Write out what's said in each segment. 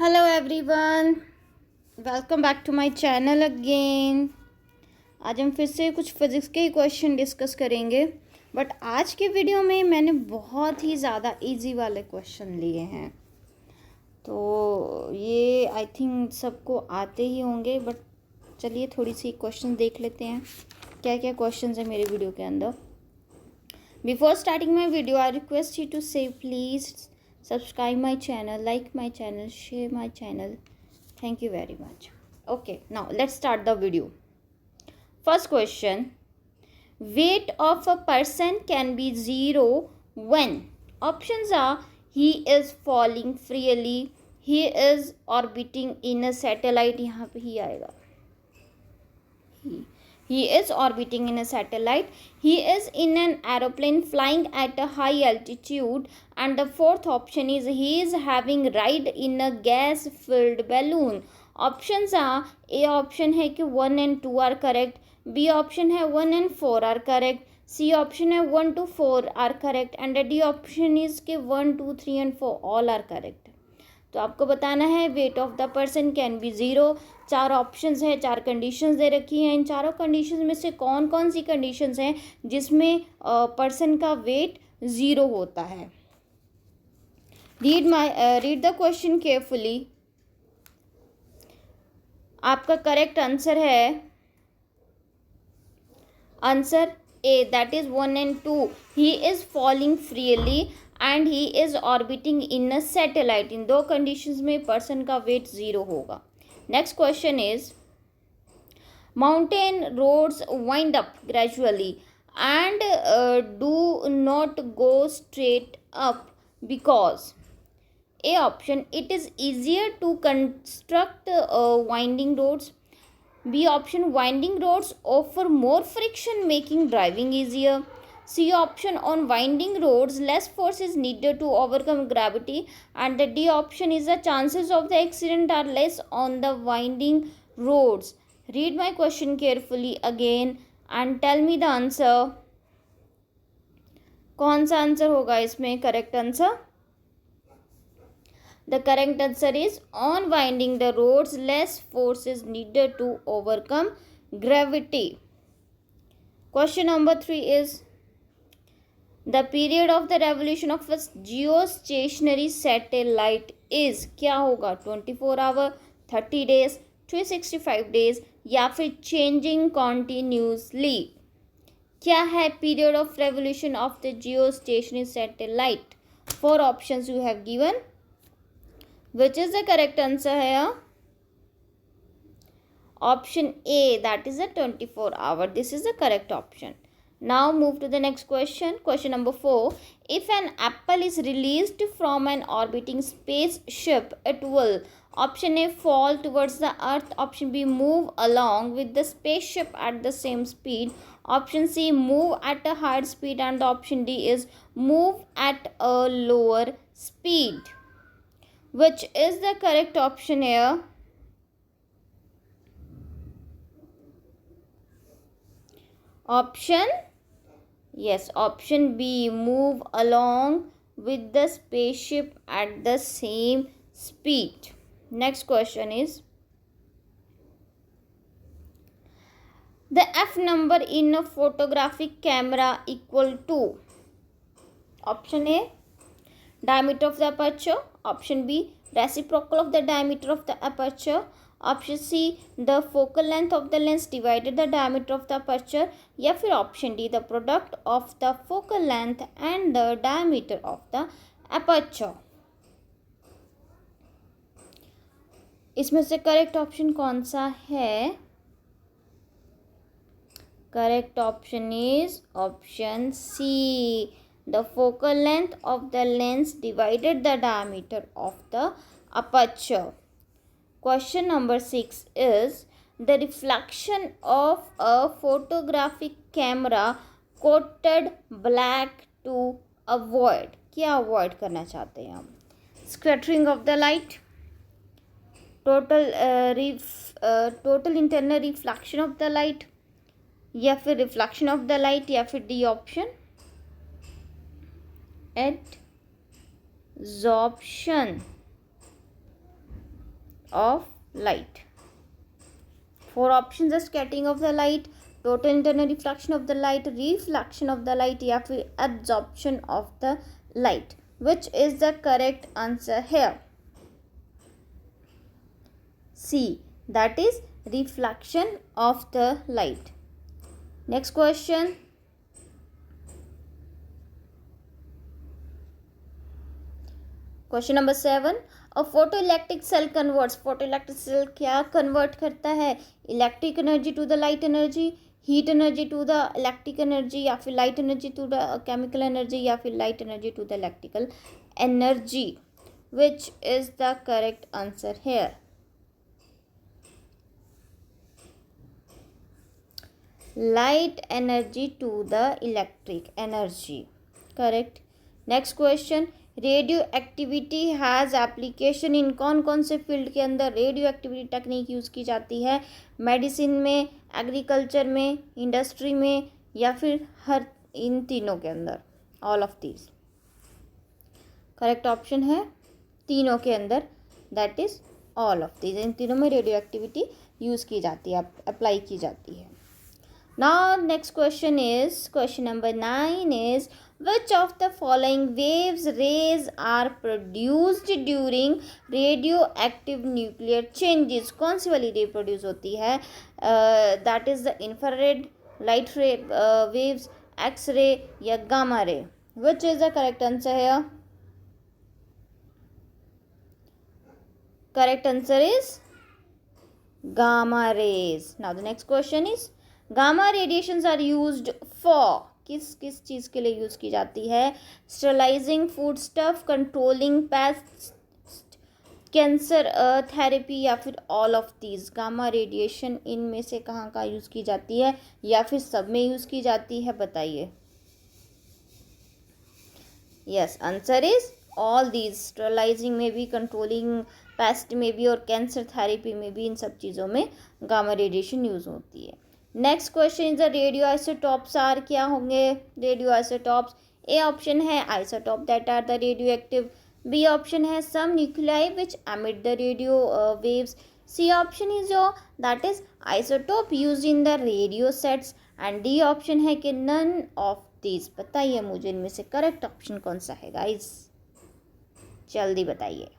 Hello everyone, welcome back to my channel again. आज हम फिर से कुछ फिज़िक्स के ही क्वेश्चन डिस्कस करेंगे। बट आज के वीडियो में मैंने बहुत ही ज़्यादा इजी वाले क्वेश्चन लिए हैं, तो ये आई थिंक सबको आते ही होंगे। बट चलिए थोड़ी सी क्वेश्चन देख लेते हैं क्या क्या क्वेश्चन है मेरे वीडियो के अंदर। Before starting my video I request you to say please subscribe my channel, like my channel, share my channel. Thank you very much. Okay, now let's start the video. First question: weight of a person can be zero when options are he is falling freely, he is orbiting in a satellite, यहाँ पे ही आएगा he is orbiting in a satellite, he is in an aeroplane flying at a high altitude, and the fourth option is he is having ride in a gas filled balloon. Options are A option है कि 1 and 2 are correct, B option है 1 and 4 are correct, C option है 1 to 4 are correct, and D option is कि 1 2 3 and 4 all are correct. तो आपको बताना है weight of the person can be zero. चार ऑप्शंस हैं, चार कंडीशंस दे रखी हैं। इन चारों कंडीशंस में से कौन कौन सी कंडीशंस हैं जिसमें पर्सन का वेट ज़ीरो होता है। Read the question carefully. आपका करेक्ट आंसर है answer A, that is 1 and 2. He is falling freely and he is orbiting in a satellite. इन दो कंडीशंस में पर्सन का वेट ज़ीरो होगा। Next question is mountain roads wind up gradually and do not go straight up because A option, it is easier to construct winding roads. B option, winding roads offer more friction making driving easier. C option, on winding roads less force is needed to overcome gravity. And the D option is the chances of the accident are less on the winding roads. Read my question carefully again and tell me the answer. कौन सा answer होगा इसमें correct answer? The correct answer is on winding the roads less force is needed to overcome gravity. Question number 3 is the period of the revolution of a geostationary satellite is क्या होगा? 24 our, 30 days, 365 days या फिर changing continuously? क्या है period of revolution of the geostationary satellite? 4 options you have given. Which is the correct answer here? Option A, that is a 24 hour. This is the correct option. Now move to the next question. Question number 4. If an apple is released from an orbiting spaceship, it will option A fall towards the earth, option B move along with the spaceship at the same speed, option C move at a higher speed, and the option D is move at a lower speed. Which is the correct option here? Option, yes, option B, move along with the spaceship at the same speed. Next question is the f number in a photographic camera equal to option A, diameter of the aperture, option B, reciprocal of the diameter of the aperture, option C, the focal length of the lens divided the diameter of the aperture, या फिर option D, the product of the focal length and the diameter of the aperture. इसमें से correct option कौन सा है? Correct option is option C, the focal length of the lens divided the diameter of the aperture. Question number 6 is the reflection of a photographic camera coated black to avoid. क्या avoid करना चाहते हैं हम? Scattering of the light, total internal reflection of the light, या फिर reflection of the light, या फिर D option adsorption. of light. 4 options are scattering of the light, total internal reflection of the light, reflection of the light या फिर absorption of the light. Which is the correct answer here? C, that is reflection of the light. Next question. Question number 7. A photoelectric cell converts. Photoelectric cell क्या convert करता है? Electric energy to the light energy, heat energy to the electric energy या फिर light energy to the chemical energy या फिर light energy to the electrical energy. Which is the correct answer here? Light energy to the electric energy. Correct. Next question. Radio activity has application in कौन कौन से field के अंदर radio activity technique use की जाती है? Medicine में, agriculture में, इंडस्ट्री में या फिर हर इन तीनों के अंदर? All of these. Correct option है तीनों के अंदर, that is all of these. इन तीनों में रेडियो एक्टिविटी यूज़ की जाती है, अप्लाई की जाती है. Now next question is, question number 9 is, which of the following waves rays are produced during radioactive nuclear changes? कौन सी वाली रे प्रोड्यूस होती है? That is the infrared, light ray waves, X ray या gamma ray. Which is the correct answer है? Correct answer is gamma rays. Now the next question is, gamma radiations are used for, किस किस चीज़ के लिए use की जाती है? Sterilising food stuff, controlling pest, cancer therapy या फिर all of these. Gamma radiation इनमें से कहाँ कहाँ यूज़ की जाती है या फिर सब में यूज़ की जाती है? बताइए. Yes, answer is all these. Sterilising में भी, कंट्रोलिंग पेस्ट में भी और कैंसर थेरेपी में भी, इन सब चीज़ों में गामा रेडिएशन यूज़ होती है. Next question is the radio isotopes are. क्या होंगे रेडियो आइसोटॉप्स? ए ऑप्शन है isotope that are the radio active. B option है some nuclei which emit the radio waves. C option is जो that is isotope use in the radio sets. And D option है कि none of these. बताइए मुझे इनमें से correct option कौन सा है गाइस? जल्दी बताइए.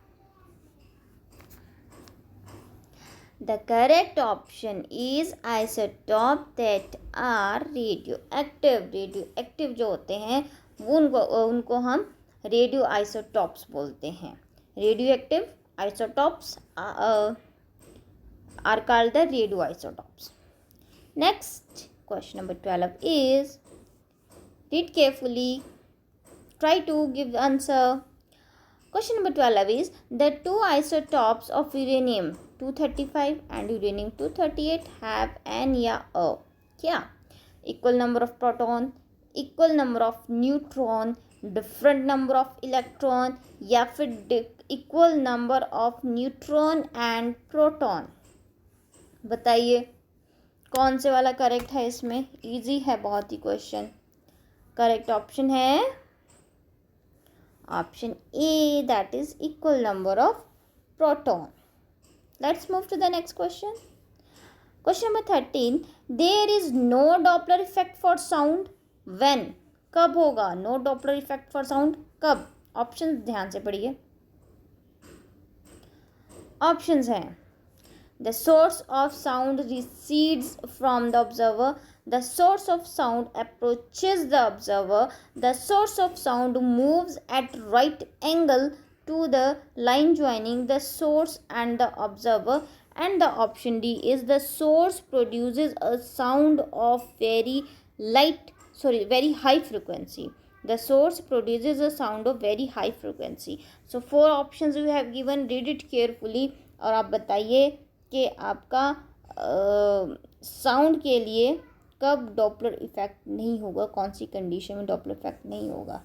The correct option is isotope that are radioactive. Radioactive जो होते हैं वो उनको हम रेडियो आइसोटॉप्स बोलते हैं. Radioactive isotopes are called the radio isotopes. Next, question number 12 is, read carefully, try to give the answer. Question number 12 is, the two isotopes of uranium 235 and uranium 238 have an या a क्या? Equal number of proton, equal number of neutron, different number of electron या फिर equal number of neutron and proton. बताइए कौन से वाला correct है इसमें? इजी है बहुत ही क्वेश्चन. करेक्ट ऑप्शन है option A, that is equal number of proton. Let's move to the next question. Question number 13. There is no Doppler effect for sound when? कब होगा no Doppler effect for sound? कब? Options ध्यान से पढ़िए. Options हैं, the source of sound recedes from the observer, the source of sound approaches the observer, the source of sound moves at right angle to the line joining the source and the observer, and the option D is the source produces a sound of very high frequency. The source produces a sound of very high frequency. So 4 options we have given, read it carefully और आप बताइए कि आपका sound के लिए कब Doppler effect नहीं होगा, कौन सी कंडीशन में डॉपलर इफेक्ट नहीं होगा.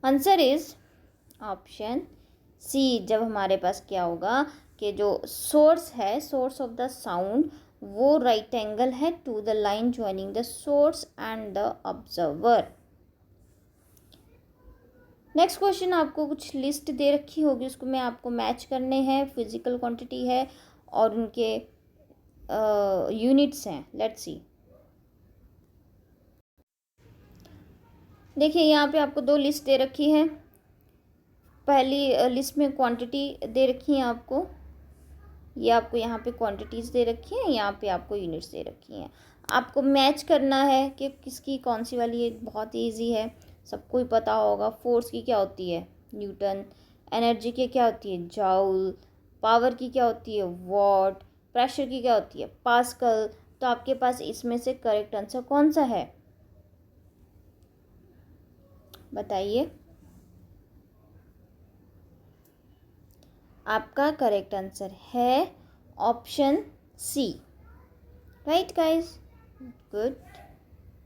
Answer is option C. जब हमारे पास क्या होगा कि जो सोर्स है, सोर्स ऑफ द साउंड, वो राइट एंगल है to the line joining the source and the observer. Next question, आपको कुछ लिस्ट दे रखी होगी, उसको मैं आपको मैच करने हैं, फिजिकल क्वांटिटी है और उनके यूनिट्स हैं। Let's see. देखिए यहाँ पे आपको दो लिस्ट दे रखी है। पहली लिस्ट में क्वांटिटी दे रखी है आपको, ये आपको यहाँ पे क्वांटिटीज़ दे रखी हैं, यहाँ पे आपको यूनिट्स दे रखी हैं। आपको मैच करना है कि किसकी कौन सी वाली है। बहुत ईजी है, सबको ही पता होगा। फोर्स की क्या होती है, न्यूटन। एनर्जी की क्या होती है, जाउल। पावर की क्या होती है, वॉट। प्रेशर की क्या होती है, पास्कल। तो आपके पास इसमें से करेक्ट आंसर कौन सा है, बताइए। आपका करेक्ट आंसर है option C. Right guys, good,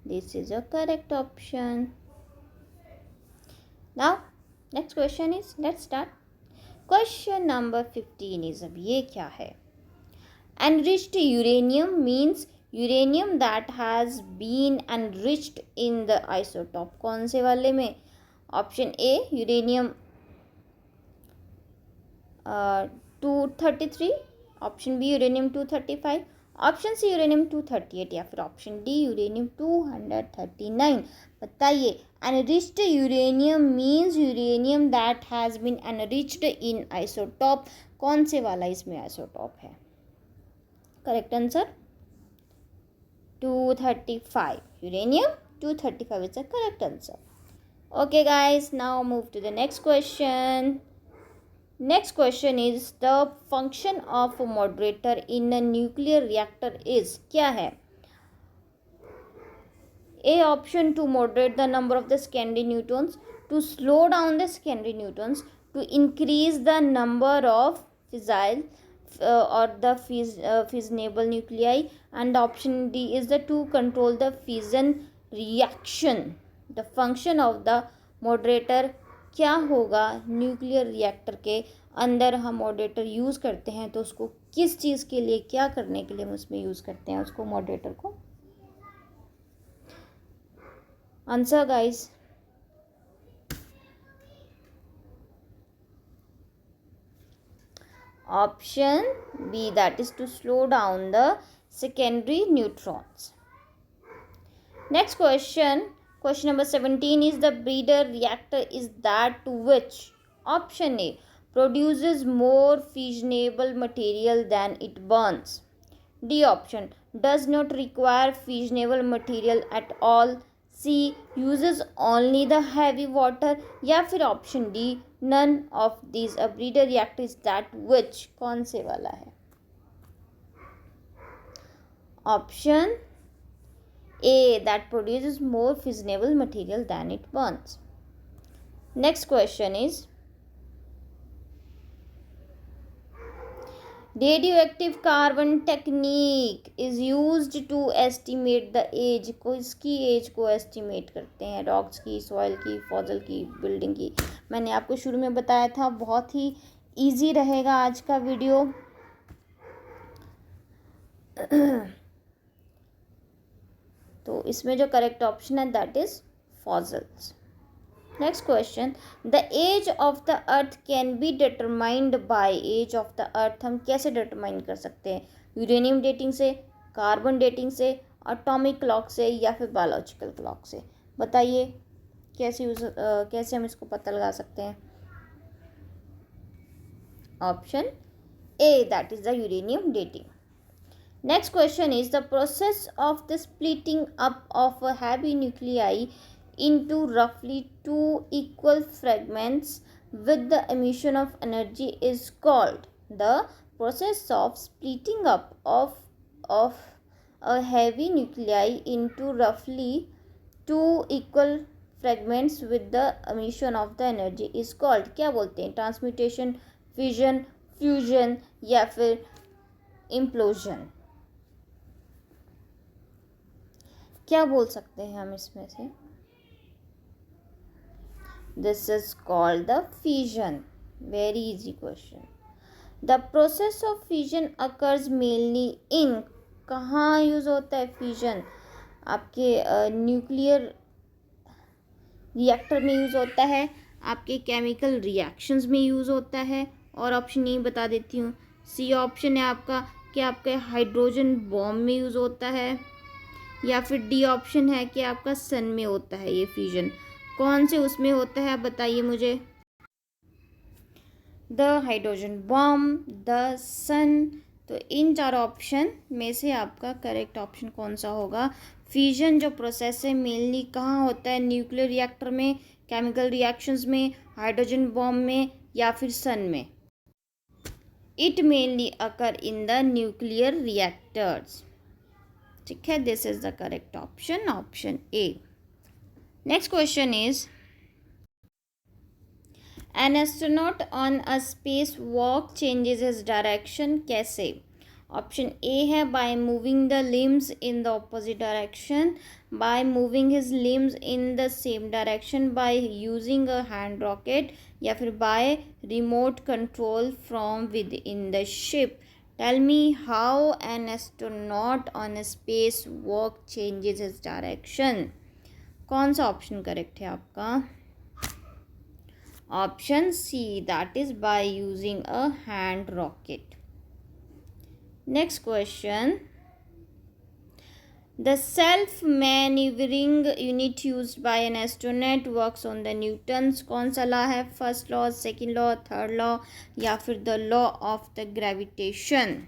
this is a correct option. Now next question is, let's start. Question number 15 is, अब ये क्या है। Enriched uranium means uranium that has been enriched in the isotope. कौन से वाले में, option A uranium 233, option B uranium 235, option C uranium 238 या फिर ऑप्शन डी यूरेनियम 239। बताइए। Enriched uranium means uranium that has been enriched in isotope. कौन से वाला इसमें आइसोटॉप है, correct answer 235, uranium 235 is the correct answer. Okay guys, now move to the next question. Next question is, the function of a moderator in a nuclear reactor is, क्या है। A option, to moderate the number of the secondary neutrons, to slow down the secondary neutrons, to increase the number of fissile or the fissionable nuclei, and option D is the to control the fission reaction. The function of the moderator क्या होगा, nuclear reactor के अंदर हम moderator use करते हैं तो उसको किस चीज़ के लिए, क्या करने के लिए हम उसमें यूज़ करते हैं उसको, मॉडरेटर को। Answer guys, option B, that is to slow down the secondary neutrons. Next question, question number 17 is, the breeder reactor is that to which, option A, produces more fissionable material than it burns, D option, does not require fissionable material at all, C, uses only the heavy water, या फिर option D, none of these. A breeder reactor is that which, कौन से वाला है, option A, that produces more fissionable material than it burns. Next question is, radioactive carbon technique is used to estimate the age. को इसकी as को estimate करते हैं, rocks की, सॉइल की, फॉसिल की, बिल्डिंग की। मैंने आपको शुरू में बताया था, बहुत ही इजी रहेगा आज का वीडियो। तो इसमें जो करेक्ट ऑप्शन है that is fossils. Next question, the age of the earth can be determined by, age of the earth हम कैसे डिटरमाइन कर सकते हैं, यूरेनियम डेटिंग से, कार्बन डेटिंग से, एटॉमिक क्लॉक से, या फिर बायोलॉजिकल क्लॉक से। बताइए कैसे हम इसको पता लगा सकते हैं। Option A, that is the uranium dating. Next question is, the process of the splitting up of a heavy nuclei into roughly 2 equal fragments with the emission of energy is called, the process of splitting up of a heavy nuclei into roughly 2 equal fragments with the emission of the energy is called, क्या बोलते हैं, transmutation, fission, fusion, या फिर implosion. क्या बोल सकते हैं हम इसमें से, this is called the fusion. Very easy question. The process of fusion occurs mainly इन, कहाँ यूज होता है फ्यूजन, आपके न्यूक्लियर रिएक्टर में यूज होता है, आपके केमिकल रिएक्शंस में यूज़ होता है, और ऑप्शन ई बता देती हूँ। सी ऑप्शन है आपका कि आपके हाइड्रोजन बॉम्ब में यूज़ होता है, या फिर डी ऑप्शन है कि आपका सन में होता है ये फ्यूजन। कौन से उसमें होता है आप बताइए मुझे। द हाइड्रोजन बॉम्ब, द सन। तो इन चार ऑप्शन में से आपका करेक्ट ऑप्शन कौन सा होगा। फ्यूजन जो प्रोसेस है मेनली कहाँ होता है, न्यूक्लियर रिएक्टर में, केमिकल रिएक्शंस में, हाइड्रोजन बॉम्ब में, या फिर सन में। It mainly occur in the nuclear reactors. ठीक है, this is the correct option, option A. Next question is an astronaut on a space walk changes his direction कैसे। Option A है by moving the limbs in the opposite direction, by moving his limbs in the same direction, bye using a hand rocket, या फिर by remote control from within the ship. Tell me how an astronaut on a space walk changes his direction. कौन सा option correct है आपका। Option C, that is by using a hand rocket. Next question, the self manoeuvring unit used by an astronaut works on the Newton's. कौन सा law है, first law, second law, third law, या फिर the law of the gravitation.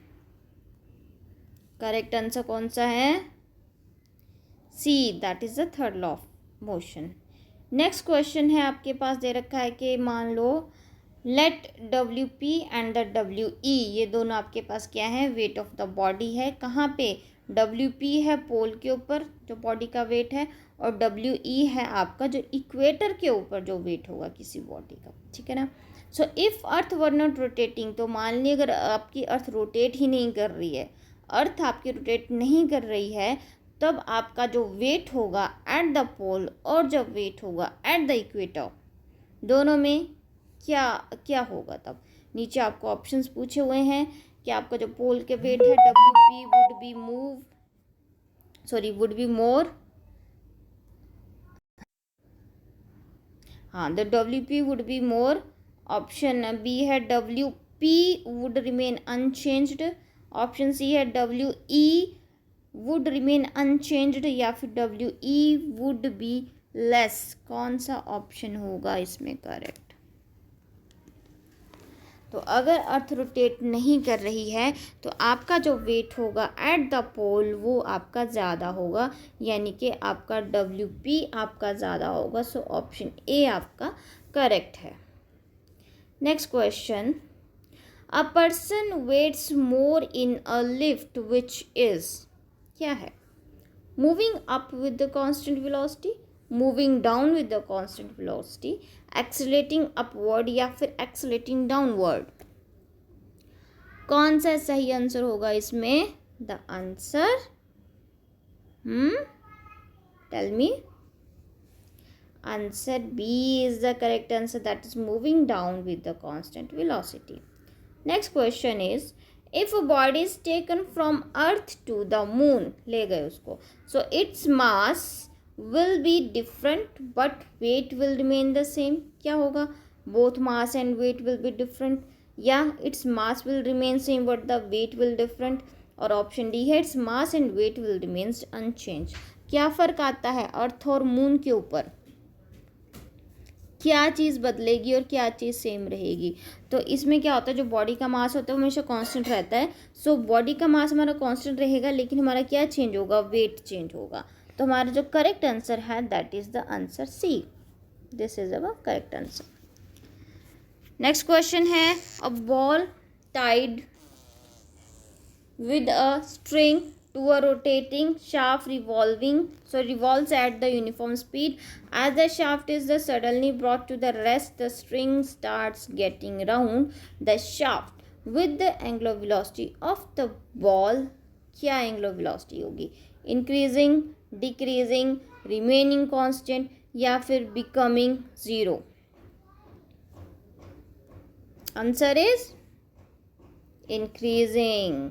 Correct answer कौन सा है, C, that is the third law of motion. Next question है आपके पास दे रखा है कि मान लो let W P and the W E, ये दोनों आपके पास क्या है, वेट ऑफ द बॉडी है। कहाँ पे, डब्ल्यू पी है पोल के ऊपर जो बॉडी का वेट है, और डब्ल्यू ई है आपका जो इक्वेटर के ऊपर जो वेट होगा किसी बॉडी का। ठीक है ना। So if earth were not rotating, तो मान ली अगर आपकी अर्थ रोटेट ही नहीं कर रही है, अर्थ आपकी रोटेट नहीं कर रही है, तब आपका जो वेट होगा एट द पोल और जब वेट होगा एट द इक्वेटर, दोनों में क्या क्या होगा। तब नीचे आपको ऑप्शंस पूछे हुए हैं कि आपका जो पोल के वेट है W P would be more, हाँ, the W P would be more. Option B है W P would remain unchanged, option C है W E would remain unchanged, या फिर W E would be less. कौन सा option होगा इसमें correct. तो अगर अर्थ रोटेट नहीं कर रही है तो आपका जो वेट होगा एट द पोल वो आपका ज़्यादा होगा, यानी कि आपका डब्ल्यू पी आपका ज़्यादा होगा। सो ऑप्शन ए आपका करेक्ट है। Next question, a person weighs more in a lift which is, क्या है, moving up with the constant velocity, moving down with the constant velocity, accelerating upward, या फिर accelerating downward. कौन सा सही answer होगा इसमें, the answer, tell me. Answer B is the correct answer, that is moving down with the constant velocity. Next question is, if a body is taken from earth to the moon, ले गए उसको, so its mass will be different but weight will remain the same. क्या होगा, both mass and weight will be different, या its mass will remain same but the weight will different, और option D है its mass and weight will remains unchange. क्या फ़र्क आता है अर्थ और मून के ऊपर, क्या चीज़ बदलेगी और क्या चीज़ सेम रहेगी। तो इसमें क्या होता है, जो बॉडी का मास होता है वो हमेशा कांस्टेंट रहता है। सो बॉडी का मास हमारा कांस्टेंट रहेगा, लेकिन हमारा क्या चेंज होगा, वेट चेंज होगा। तो हमारा जो करेक्ट आंसर है that is the answer C, this is our correct answer. Next question है, a ball tied with a string to a rotating shaft revolves at the uniform speed. As the shaft is suddenly brought to the rest, the string starts getting round the shaft with the angular velocity of the ball. क्या angular velocity होगी, increasing, decreasing, remaining constant, या फिर becoming zero? Answer is increasing.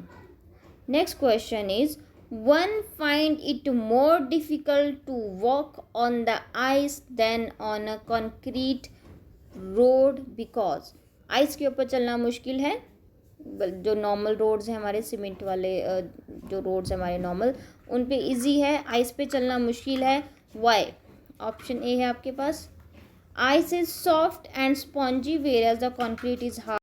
Next question is, one find it more difficult to walk on the ice than on a concrete road because ice के ऊपर चलना मुश्किल है, जो normal roads हैं हमारे सीमेंट वाले जो रोड्स हैं हमारे नॉर्मल, उन पे इजी है, आइस पे चलना मुश्किल है। वाई? ऑप्शन ए है आपके पास, ice is soft and spongy where the concrete is hard.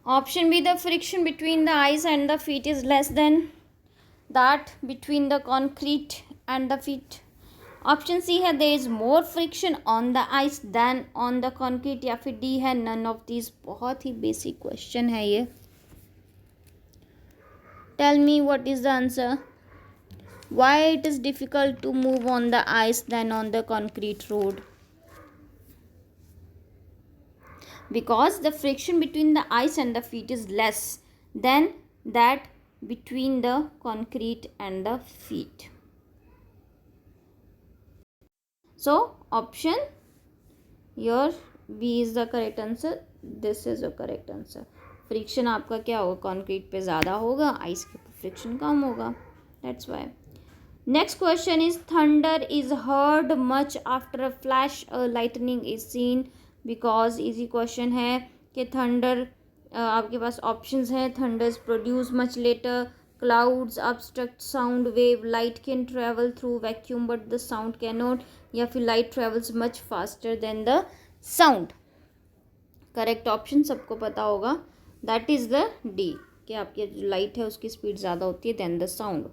Option B, the friction between the ice and the feet is less than that between the concrete and the feet. Option C है, there is more friction on the ice then on the concrete, या फिर D है, none of these. बहुत ही basic question है ये। Tell me what is the answer, why it is difficult to move on the ice then on the concrete road? Because the friction between the ice and the feet is less than that between the concrete and the feet. So option your B is the correct answer. This is the correct answer. Friction आपका क्या होगा, concrete पे ज़्यादा होगा, ice के ऊपर friction कम होगा, that's why. Next question is, thunder is heard much after a flash, lightning is seen. Because easy question है कि थंडर, आपके पास ऑप्शंस हैं, thunder's produce much later, clouds obstruct sound wave, light can travel through vacuum but the sound can not, या फिर light travels much faster than the sound. Correct option सबको पता होगा, that is the D, कि आपकी जो light है उसकी स्पीड ज़्यादा होती है than the sound.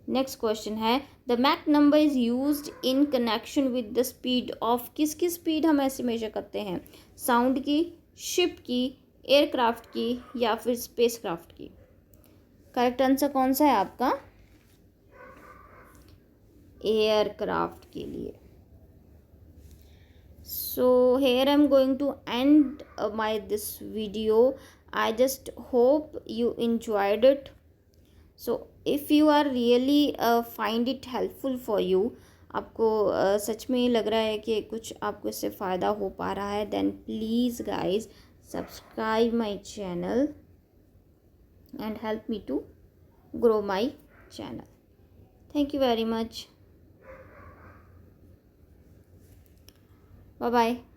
Next question है, the Mach number is used in connection with the speed of, किसकी स्पीड हम ऐसे मेजर करते हैं, साउंड की, शिप की, एयरक्राफ्ट की, या फिर स्पेसक्राफ्ट की? करेक्ट आंसर कौन सा है आपका, एयरक्राफ्ट के लिए। So here I'm going to end my this video. I just hope you enjoyed it. So if you are really find it helpful for you, आपको सच में लग रहा है कि कुछ आपको इससे फ़ायदा हो पा रहा है, then please guys subscribe my channel and help me to grow my channel. Thank you very much. Bye bye.